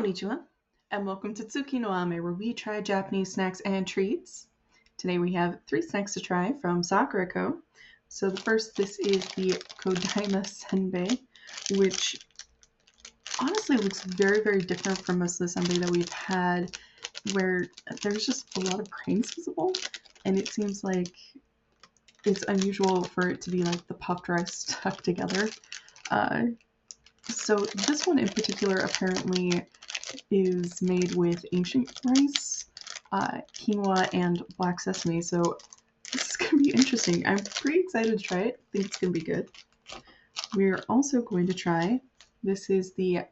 Konnichiwa, and welcome to Tsuki no Ame, where we try Japanese snacks and treats. Today we have 3 snacks to try from Sakura Co. So the first, this is the Kodaimai Senbei, which honestly looks very, very different from most of the senbei that we've had, where there's just a lot of grains visible, and it seems like it's unusual for it to be like the puffed rice stuck together. So this one in particular apparently is made with ancient rice, quinoa, and black sesame. So this is going to be interesting. I'm pretty excited to try it. I think it's going to be good. We're also going to try, this is the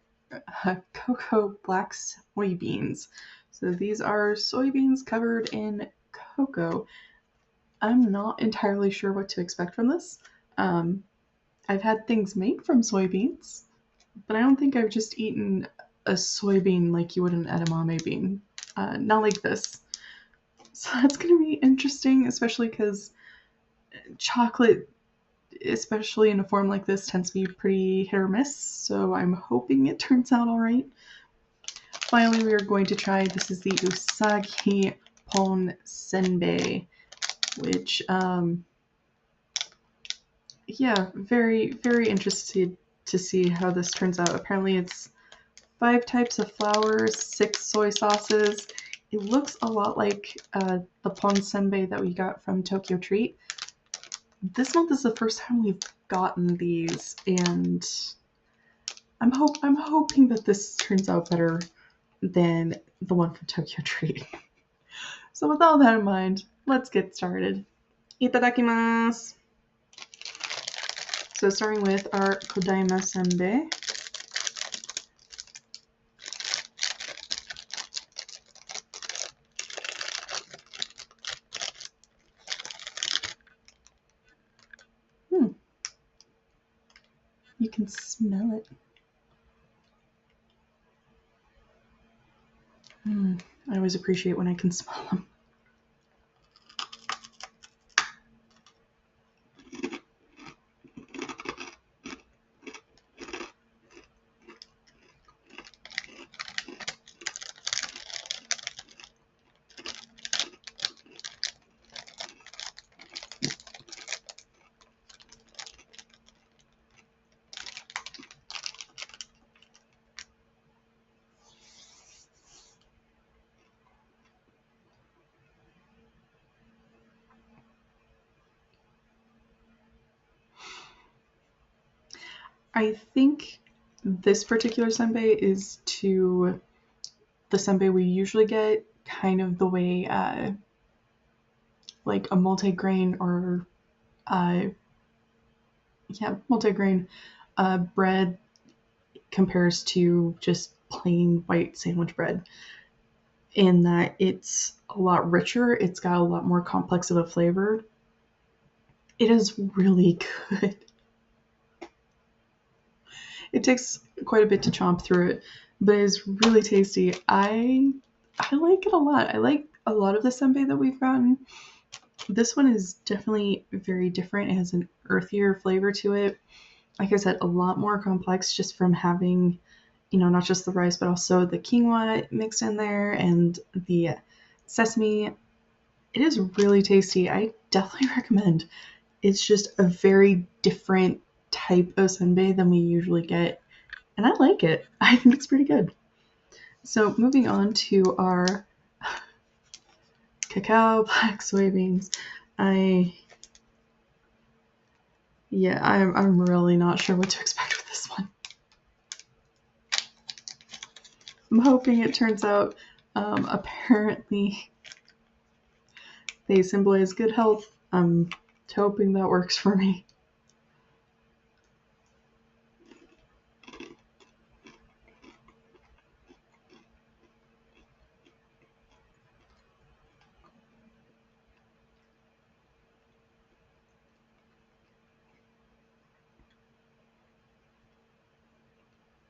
cocoa black soybeans. So these are soybeans covered in cocoa. I'm not entirely sure what to expect from this. I've had things made from soybeans, but I don't think I've just eaten a soybean like you would an edamame bean. Not like this. So that's going to be interesting, especially because chocolate, especially in a form like this, tends to be pretty hit or miss. So I'm hoping it turns out all right. Finally, we are going to try, this is the Usagi Pon Senbei, which, yeah, very, very interested to see how this turns out. Apparently it's 5 types of flours, 6 soy sauces. It looks a lot like the Pon Senbei that we got from Tokyo Treat. This month is the first time we've gotten these, and I'm hoping that this turns out better than the one from Tokyo Treat. So with all that in mind, let's get started. Itadakimasu! So starting with our Kodaimai Senbei. You can smell it. I always appreciate when I can smell them. I think this particular senbei is to the senbei we usually get, kind of the way like a multigrain or multigrain bread compares to just plain white sandwich bread, in that it's a lot richer, it's got a lot more complex of a flavor. It is really good. It takes quite a bit to chomp through it, but it's really tasty. I like it a lot. I like a lot of the senbei that we've gotten. This one is definitely very different. It has an earthier flavor to it. Like I said, a lot more complex just from having, not just the rice, but also the quinoa mixed in there and the sesame. It is really tasty. I definitely recommend. It's just a very different type of senbei than we usually get, and I like it. I think it's pretty good. So moving on to our cacao black soybeans. I'm really not sure what to expect with this one. I'm hoping it turns out. Apparently they symbolize good health. I'm hoping that works for me.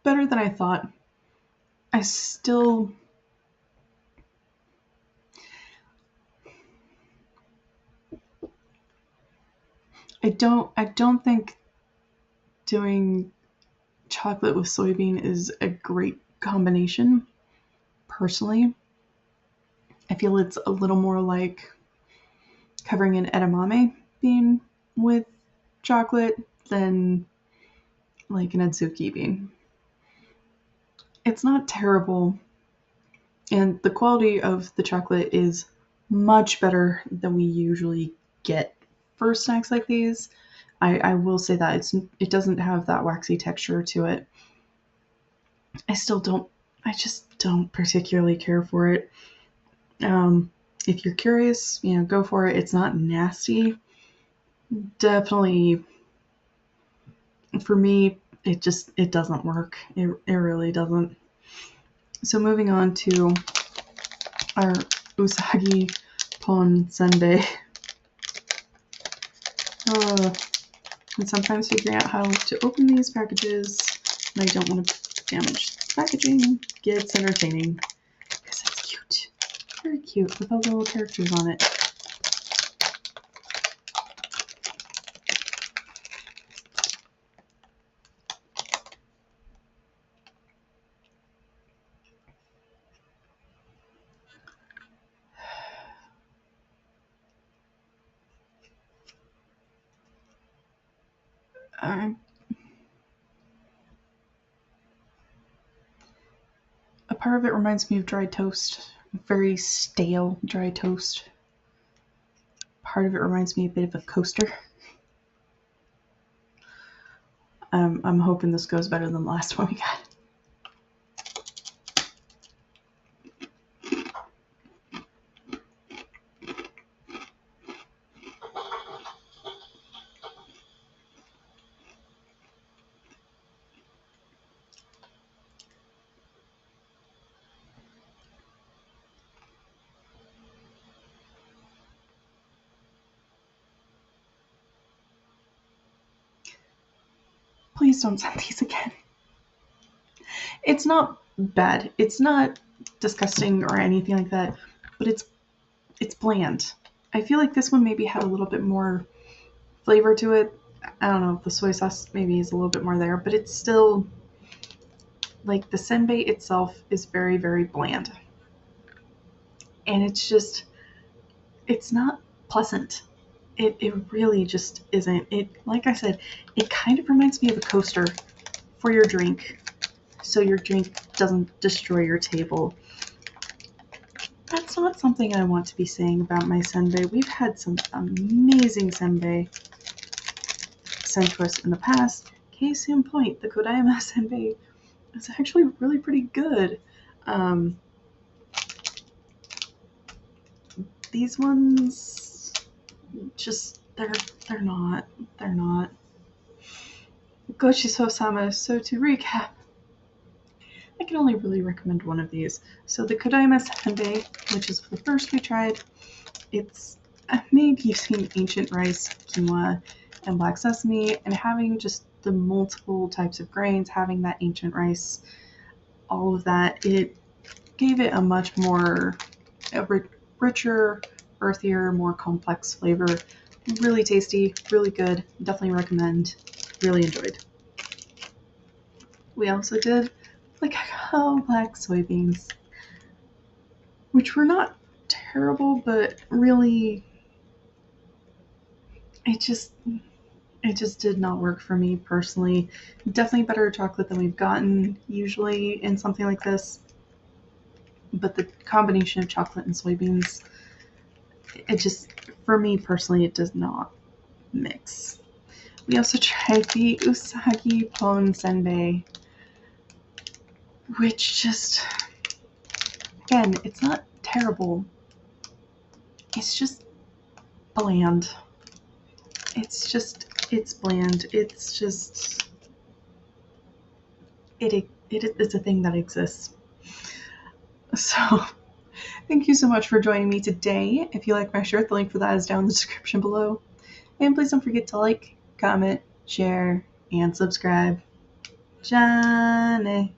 Better than I thought. I don't think doing chocolate with soybean is a great combination. personally, I feel it's a little more like covering an edamame bean with chocolate than like an Tsuki bean. It's not terrible, and the quality of the chocolate is much better than we usually get for snacks like these. I will say that it doesn't have that waxy texture to it. I just don't particularly care for it. If you're curious, go for it. It's not nasty. Definitely, for me, it doesn't work. It really doesn't. So moving on to our Usagi Pon Senbei. And sometimes figuring out how to open these packages, and I don't want to damage the packaging, gets entertaining. Because it's cute. Very cute with all the little characters on it. A part of it reminds me of dry toast. Very stale dry toast. Part of it reminds me a bit of a coaster. I'm hoping this goes better than the last one we got. Please don't send these again. It's not bad. It's not disgusting or anything like that, but it's bland. I feel like this one maybe had a little bit more flavor to it. I don't know if the soy sauce maybe is a little bit more there, but it's still, like, the senbei itself is very, very bland. And it's not pleasant. It really just isn't. Like I said, it kind of reminds me of a coaster for your drink, so your drink doesn't destroy your table. That's not something I want to be saying about my senbei. We've had some amazing senbei sent to us in the past. Case in point, the Kodaimai Senbei is actually really pretty good. These ones, just, they're not. Gochiso-sama. So to recap, I can only really recommend one of these. So the Kodaimai Senbei, which is the first we tried, it's made using ancient rice, quinoa, and black sesame, and having just the multiple types of grains, having that ancient rice, all of that, it gave it a much more richer, earthier, more complex flavor. Really tasty, really good. Definitely recommend. Really enjoyed. We also did like black soybeans, which were not terrible, but really, it just did not work for me personally. Definitely better chocolate than we've gotten usually in something like this, but the combination of chocolate and soybeans, it just, for me personally, it does not mix. We also tried the Usagi Pon Senbei, which just, again, it's not terrible. It's just bland. It's bland. It's just, it's a thing that exists. So, thank you so much for joining me today. If you like my shirt, the link for that is down in the description below. And please don't forget to like, comment, share, and subscribe. Johnny.